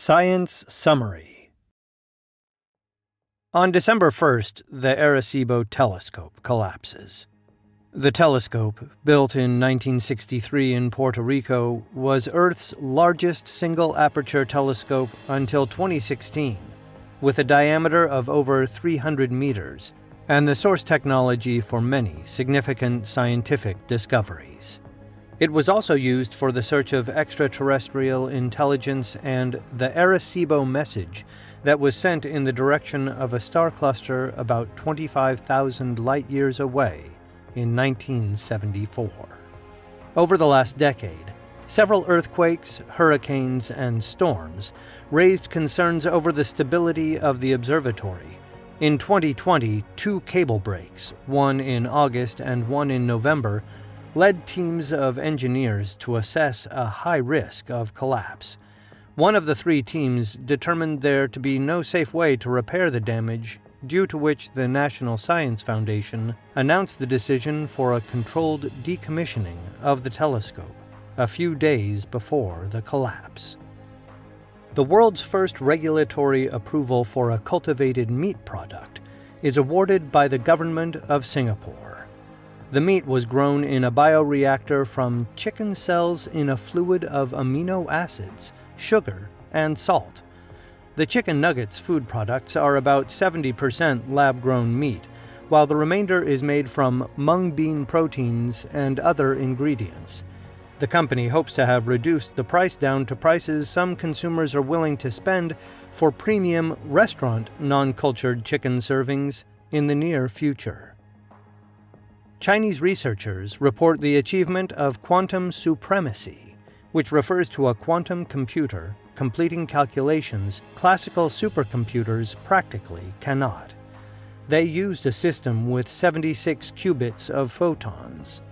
Science Summary. On December 1st, the Arecibo telescope collapses. The telescope, built in 1963 in Puerto Rico, was Earth's largest single-aperture telescope until 2016, with a diameter of over 300 meters and the source technology for many significant scientific discoveries. It was also used for the search of extraterrestrial intelligence and the Arecibo message that was sent in the direction of a star cluster about 25,000 light-years away in 1974. Over the last decade, several earthquakes, hurricanes, and storms raised concerns over the stability of the observatory. In 2020, 2 cable breaks, one in August and one in November, led teams of engineers to assess a high risk of collapse. One of the 3 teams determined there to be no safe way to repair the damage, due to which the National Science Foundation announced the decision for a controlled decommissioning of the telescope a few days before the collapse. The world's first regulatory approval for a cultivated meat product is awarded by the government of Singapore. The meat was grown in a bioreactor from chicken cells in a fluid of amino acids, sugar, and salt. The chicken nuggets food products are about 70% lab-grown meat, while the remainder is made from mung bean proteins and other ingredients. The company hopes to have reduced the price down to prices some consumers are willing to spend for premium restaurant non-cultured chicken servings in the near future. Chinese researchers report the achievement of quantum supremacy, which refers to a quantum computer completing calculations classical supercomputers practically cannot. They used a system with 76 qubits of photons.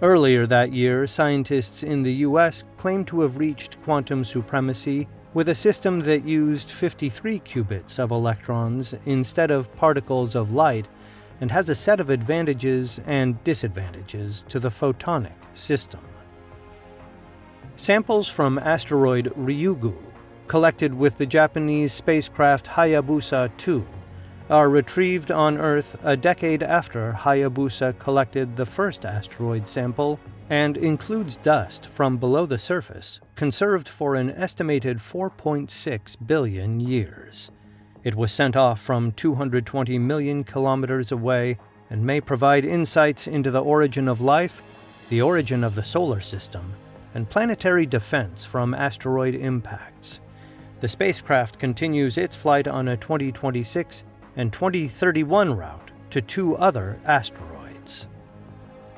Earlier that year, scientists in the U.S. claimed to have reached quantum supremacy with a system that used 53 qubits of electrons instead of particles of light, and has a set of advantages and disadvantages to the photonic system. Samples from asteroid Ryugu, collected with the Japanese spacecraft Hayabusa 2, are retrieved on Earth a decade after Hayabusa collected the first asteroid sample, and includes dust from below the surface, conserved for an estimated 4.6 billion years. It was sent off from 220 million kilometers away and may provide insights into the origin of life, the origin of the solar system, and planetary defense from asteroid impacts. The spacecraft continues its flight on a 2026 and 2031 route to 2 other asteroids.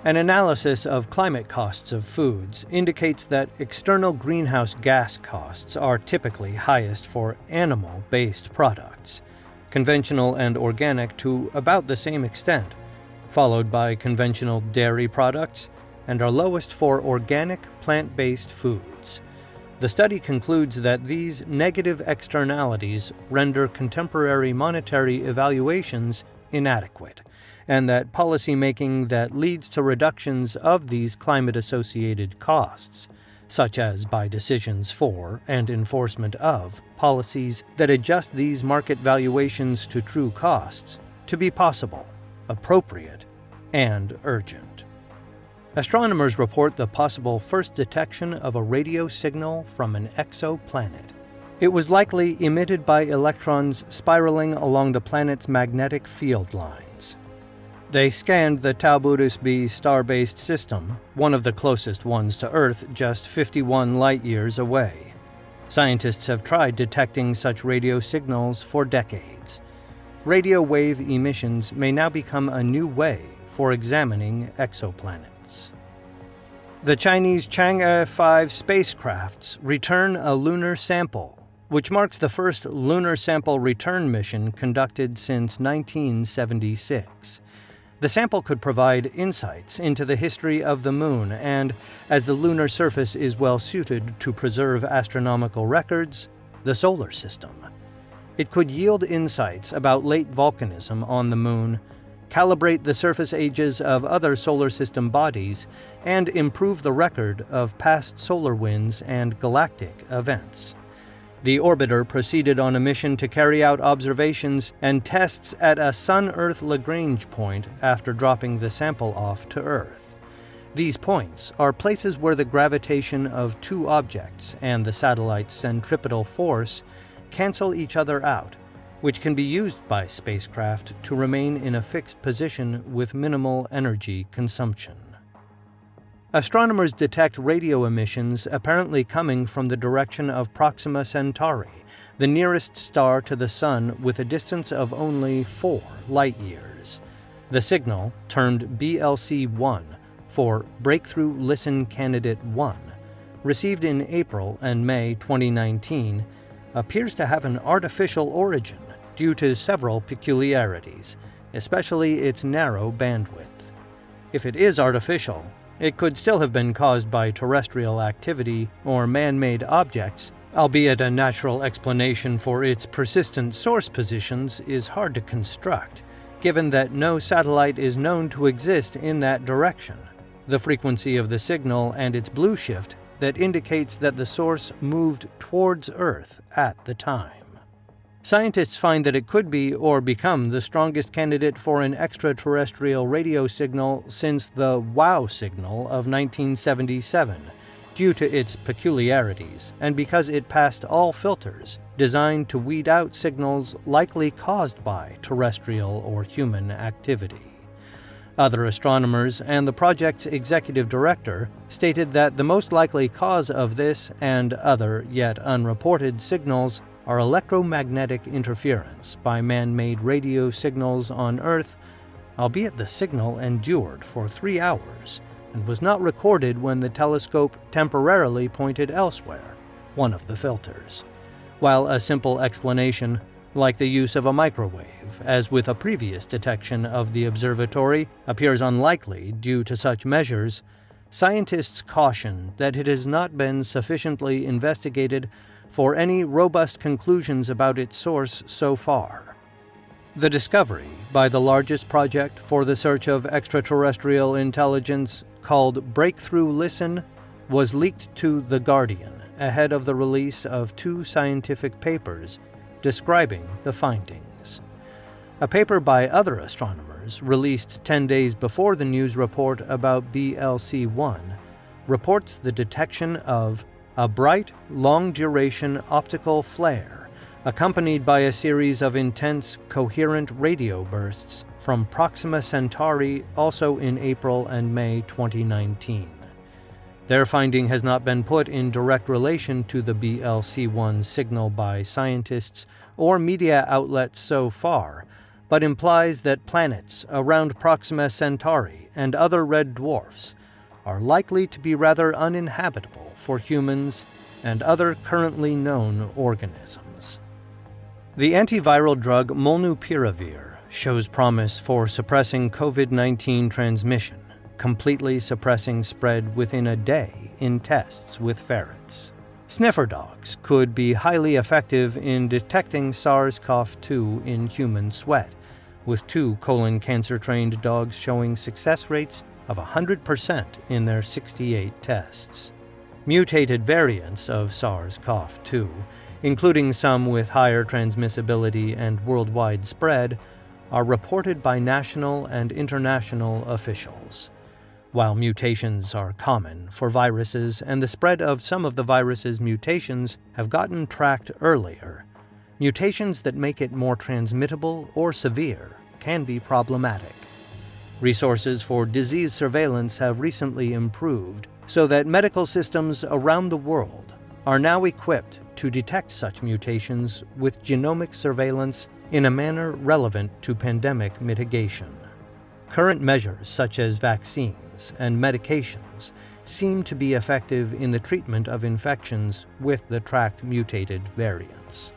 An analysis of climate costs of foods indicates that external greenhouse gas costs are typically highest for animal-based products, conventional and organic to about the same extent, followed by conventional dairy products, and are lowest for organic plant-based foods. The study concludes that these negative externalities render contemporary monetary evaluations inadequate, and that policymaking that leads to reductions of these climate-associated costs, such as by decisions for and enforcement of policies that adjust these market valuations to true costs, to be possible, appropriate, and urgent. Astronomers report the possible first detection of a radio signal from an exoplanet. It was likely emitted by electrons spiraling along the planet's magnetic field lines. They scanned the Tauburus B star-based system, one of the closest ones to Earth, just 51 light-years away. Scientists have tried detecting such radio signals for decades. Radio wave emissions may now become a new way for examining exoplanets. The Chinese Chang'e 5 spacecrafts return a lunar sample, which marks the first lunar sample return mission conducted since 1976. The sample could provide insights into the history of the Moon and, as the lunar surface is well suited to preserve astronomical records, the solar system. It could yield insights about late volcanism on the Moon, calibrate the surface ages of other solar system bodies, and improve the record of past solar winds and galactic events. The orbiter proceeded on a mission to carry out observations and tests at a Sun-Earth Lagrange point after dropping the sample off to Earth. These points are places where the gravitation of two objects and the satellite's centripetal force cancel each other out, which can be used by spacecraft to remain in a fixed position with minimal energy consumption. Astronomers detect radio emissions apparently coming from the direction of Proxima Centauri, the nearest star to the Sun with a distance of only 4 light-years. The signal, termed BLC-1 for Breakthrough Listen Candidate 1, received in April and May 2019, appears to have an artificial origin due to several peculiarities, especially its narrow bandwidth. If it is artificial, it could still have been caused by terrestrial activity or man-made objects, albeit a natural explanation for its persistent source positions is hard to construct, given that no satellite is known to exist in that direction. The frequency of the signal and its blue shift that indicates that the source moved towards Earth at the time. Scientists find that it could be or become the strongest candidate for an extraterrestrial radio signal since the WOW signal of 1977, due to its peculiarities and because it passed all filters designed to weed out signals likely caused by terrestrial or human activity. Other astronomers and the project's executive director stated that the most likely cause of this and other yet unreported signals are electromagnetic interference by man-made radio signals on Earth, albeit the signal endured for 3 hours and was not recorded when the telescope temporarily pointed elsewhere, one of the filters. While a simple explanation, like the use of a microwave, as with a previous detection of the observatory, appears unlikely due to such measures, scientists caution that it has not been sufficiently investigated for any robust conclusions about its source so far. The discovery by the largest project for the search of extraterrestrial intelligence, called Breakthrough Listen, was leaked to The Guardian ahead of the release of 2 scientific papers describing the findings. A paper by other astronomers, released 10 days before the news report about BLC-1, reports the detection of a bright, long-duration optical flare, accompanied by a series of intense, coherent radio bursts from Proxima Centauri also in April and May 2019. Their finding has not been put in direct relation to the BLC-1 signal by scientists or media outlets so far, but implies that planets around Proxima Centauri and other red dwarfs are likely to be rather uninhabitable for humans and other currently known organisms. The antiviral drug molnupiravir shows promise for suppressing COVID-19 transmission, completely suppressing spread within a day in tests with ferrets. Sniffer dogs could be highly effective in detecting SARS-CoV-2 in human sweat, with 2 colon cancer-trained dogs showing success rates of 100% in their 68 tests. Mutated variants of SARS-CoV-2, including some with higher transmissibility and worldwide spread, are reported by national and international officials. While mutations are common for viruses and the spread of some of the virus's mutations have gotten tracked earlier, mutations that make it more transmittable or severe can be problematic. Resources for disease surveillance have recently improved so that medical systems around the world are now equipped to detect such mutations with genomic surveillance in a manner relevant to pandemic mitigation. Current measures such as vaccines and medications seem to be effective in the treatment of infections with the tracked mutated variants.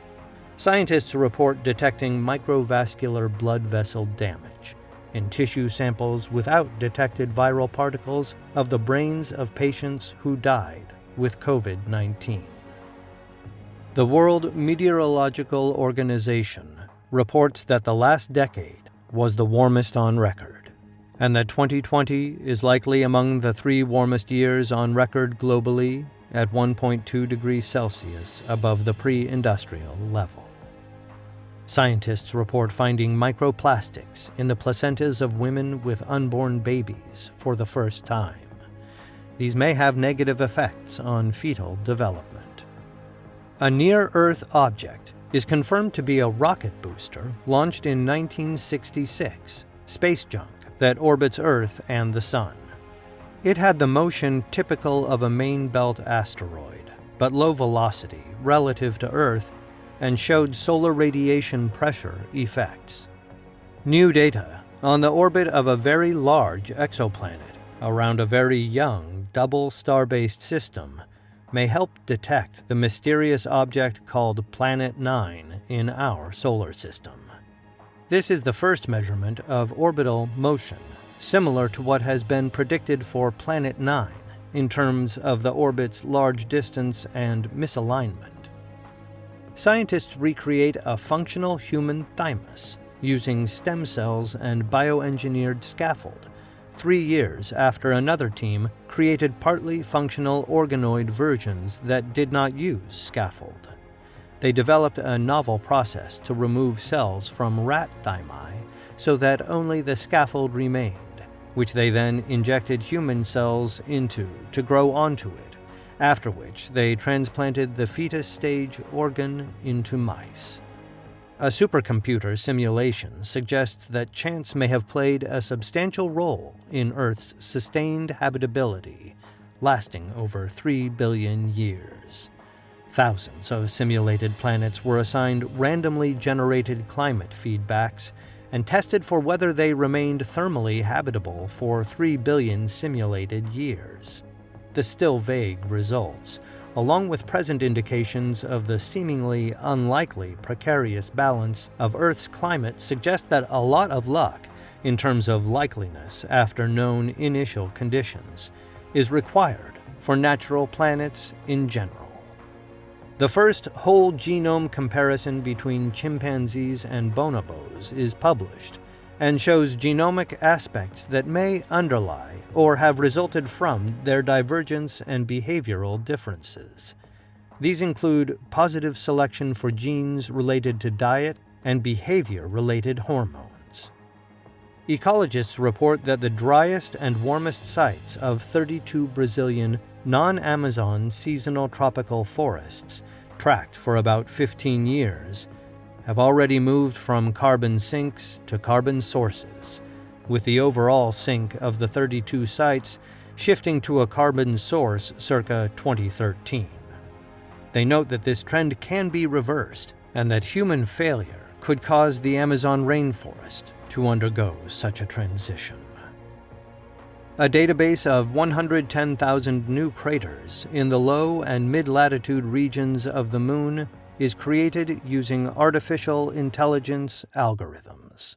Scientists report detecting microvascular blood vessel damage in tissue samples without detected viral particles of the brains of patients who died with COVID-19. The World Meteorological Organization reports that the last decade was the warmest on record, and that 2020 is likely among the 3 warmest years on record globally at 1.2 degrees Celsius above the pre-industrial level. Scientists report finding microplastics in the placentas of women with unborn babies for the first time. These may have negative effects on fetal development. A near-Earth object is confirmed to be a rocket booster launched in 1966, space junk that orbits Earth and the Sun. It had the motion typical of a main belt asteroid, but low velocity relative to Earth, and showed solar radiation pressure effects. New data on the orbit of a very large exoplanet around a very young double star-based system may help detect the mysterious object called Planet 9 in our solar system. This is the first measurement of orbital motion, similar to what has been predicted for Planet 9 in terms of the orbit's large distance and misalignment. Scientists recreate a functional human thymus using stem cells and bioengineered scaffold 3 years after another team created partly functional organoid versions that did not use scaffold. They developed a novel process to remove cells from rat thymi so that only the scaffold remained, which they then injected human cells into to grow onto it, after which they transplanted the fetus stage organ into mice. A supercomputer simulation suggests that chance may have played a substantial role in Earth's sustained habitability, lasting over 3 billion years. Thousands of simulated planets were assigned randomly generated climate feedbacks and tested for whether they remained thermally habitable for 3 billion simulated years. The still vague results, along with present indications of the seemingly unlikely precarious balance of Earth's climate, suggest that a lot of luck, in terms of likeliness after known initial conditions, is required for natural planets in general. The first whole genome comparison between chimpanzees and bonobos is published and shows genomic aspects that may underlie or have resulted from their divergence and behavioral differences. These include positive selection for genes related to diet and behavior-related hormones. Ecologists report that the driest and warmest sites of 32 Brazilian non-Amazon seasonal tropical forests, tracked for about 15 years, have already moved from carbon sinks to carbon sources, with the overall sink of the 32 sites shifting to a carbon source circa 2013. They note that this trend can be reversed and that human failure could cause the Amazon rainforest to undergo such a transition. A database of 110,000 new craters in the low and mid-latitude regions of the Moon is created using artificial intelligence algorithms.